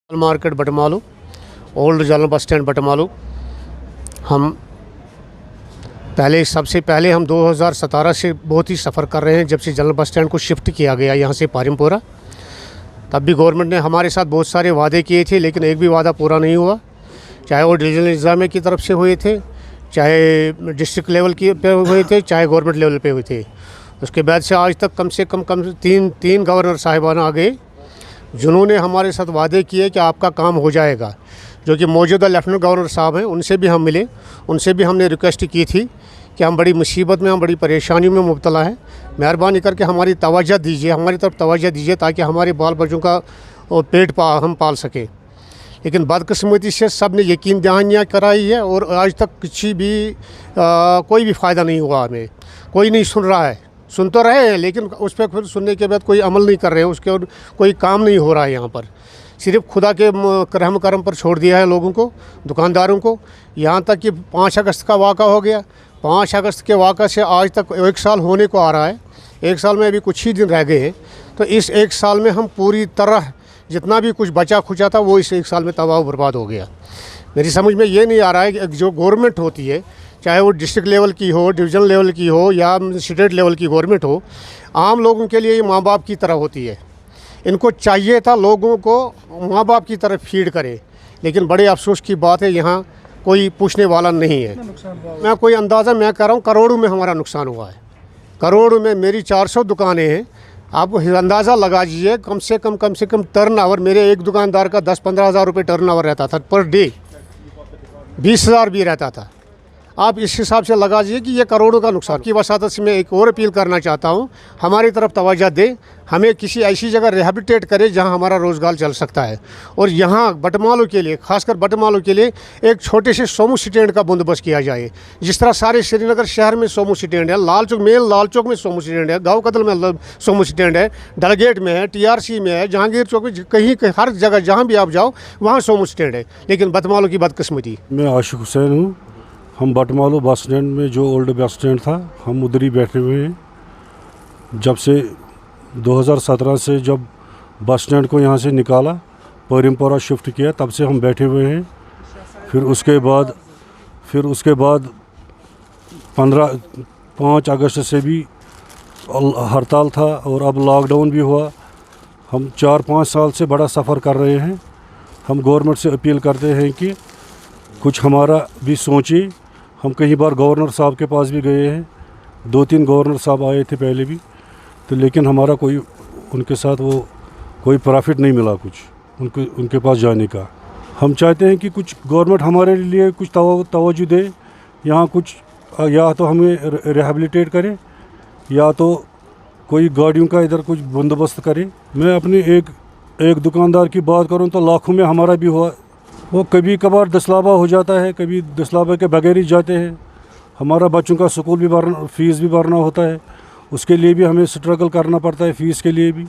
Market Batmaloo, old general bus stand Batmaloo. हम सबसे पहले हम 2017 से बहुत ही सफ़र कर रहे हैं, जब से जनरल बस स्टैंड को शिफ्ट किया गया यहाँ से पारिमपुरा। तब भी गवर्नमेंट ने हमारे साथ बहुत सारे वादे किए थे, लेकिन एक भी वादा पूरा नहीं हुआ। चाहे वो डिवीजनल इंतज़ामिया की तरफ से हुए थे, चाहे डिस्ट्रिक्ट लेवल की पे हुए थे, चाहे गवर्नमेंट लेवल पे हुए थे। उसके बाद से आज तक कम से कम तीन गवर्नर साहिबान आ गए, जिन्होंने हमारे साथ वादे किए कि आपका काम हो जाएगा। जो कि मौजूदा लेफ्टिनेंट गवर्नर साहब हैं, उनसे भी हम मिले, उनसे भी हमने रिक्वेस्ट की थी कि हम बड़ी मुसीबत में, हम बड़ी परेशानी में मुब्तला हैं, मेहरबानी करके हमारी तवज्जो दीजिए, हमारी तरफ तवज्जो दीजिए, ताकि हमारे बाल बच्चों का पेट हम पाल सकें। लेकिन बदकिस्मती से सब ने यकीन दहानियाँ कराई है, और आज तक किसी भी कोई भी फ़ायदा नहीं हुआ। हमें कोई नहीं सुन रहा है, सुन तो रहे हैं, लेकिन उस पर फिर सुनने के बाद कोई अमल नहीं कर रहे हैं, उसके और कोई काम नहीं हो रहा है। यहाँ पर सिर्फ खुदा के रहम करम पर छोड़ दिया है लोगों को, दुकानदारों को। यहाँ तक कि 5 अगस्त का वाक़ा हो गया। 5 अगस्त के वाक़ा से आज तक 1 साल होने को आ रहा है। 1 साल में अभी कुछ ही दिन रह गए हैं। तो इस 1 साल में हम पूरी तरह जितना भी कुछ बचा खुचा था, वो इस 1 साल में तबाह बर्बाद हो गया। मेरी समझ में ये नहीं आ रहा है कि जो गवर्नमेंट होती है, चाहे वो डिस्ट्रिक्ट लेवल की हो, डिवीज़न लेवल की हो, या स्टेट लेवल की गवर्नमेंट हो, आम लोगों के लिए ये माँ बाप की तरह होती है। इनको चाहिए था लोगों को माँ बाप की तरह फीड करे, लेकिन बड़े अफसोस की बात है, यहाँ कोई पूछने वाला नहीं है। मैं कोई अंदाज़ा मैं कर रहा हूँ, करोड़ों में हमारा नुकसान हुआ है। करोड़ों में मेरी 400 दुकानें हैं। आप अंदाज़ा लगा दीजिए, कम से कम टर्न ओवर मेरे एक दुकानदार का 10-15 हज़ार रुपये टर्न ओवर रहता था पर डे, 20,000 भी रहता था। आप इस हिसाब से लगा दीजिए कि ये करोड़ों का नुकसान की वसादत से मैं एक और अपील करना चाहता हूँ, हमारी तरफ तवज्जो दे, हमें किसी ऐसी जगह रिहेबिलिटेट करे जहाँ हमारा रोज़गार चल सकता है। और यहाँ बटमालू के लिए, खासकर बटमालू के लिए, एक छोटे से सोमू स्टैंड का बंदोबस्त किया जाए। जिस तरह सारे श्रीनगर शहर में सोमू स्टैंड है, लाल चौक में सोमू स्टैंड है, गाँव कदल में सोमू स्टैंड है, डलगेट में है, TRC में है, जहांगीर चौक में, कहीं हर जगह जहाँ भी आप जाओ वहाँ सोमू स्टैंड है। लेकिन बटमालू की बदकिस्मती। मैं आशिक हुसैन हूँ। हम बटमालू बस स्टैंड में, जो ओल्ड बस स्टैंड था, हम उधर ही बैठे हुए हैं। जब से 2017 से जब बस स्टैंड को यहाँ से निकाला, पारिमपुरा शिफ्ट किया, तब से हम बैठे हुए हैं। फिर उसके बाद 5 अगस्त से भी हड़ताल था, और अब लॉकडाउन भी हुआ। हम 4-5 साल से बड़ा सफ़र कर रहे हैं। हम गवर्नमेंट से अपील करते हैं कि कुछ हमारा भी सोचिए। हम कई बार गवर्नर साहब के पास भी गए हैं, 2-3 गवर्नर साहब आए थे पहले भी, तो लेकिन हमारा कोई उनके साथ वो कोई प्रॉफिट नहीं मिला कुछ उनके पास जाने का। हम चाहते हैं कि कुछ गवर्नमेंट हमारे लिए कुछ तवज्जो दे, यहाँ कुछ या तो हमें रिहेबिलिटेट करे, या तो कोई गाड़ियों का इधर कुछ बंदोबस्त करे। मैं अपने एक दुकानदार की बात करूँ तो लाखों में हमारा भी हुआ। वो कभी कभार दसलाबा हो जाता है, कभी दसलाबा के बगैर ही जाते हैं। हमारा बच्चों का स्कूल भी फीस भी भरना होता है, उसके लिए भी हमें स्ट्रगल करना पड़ता है, फ़ीस के लिए भी।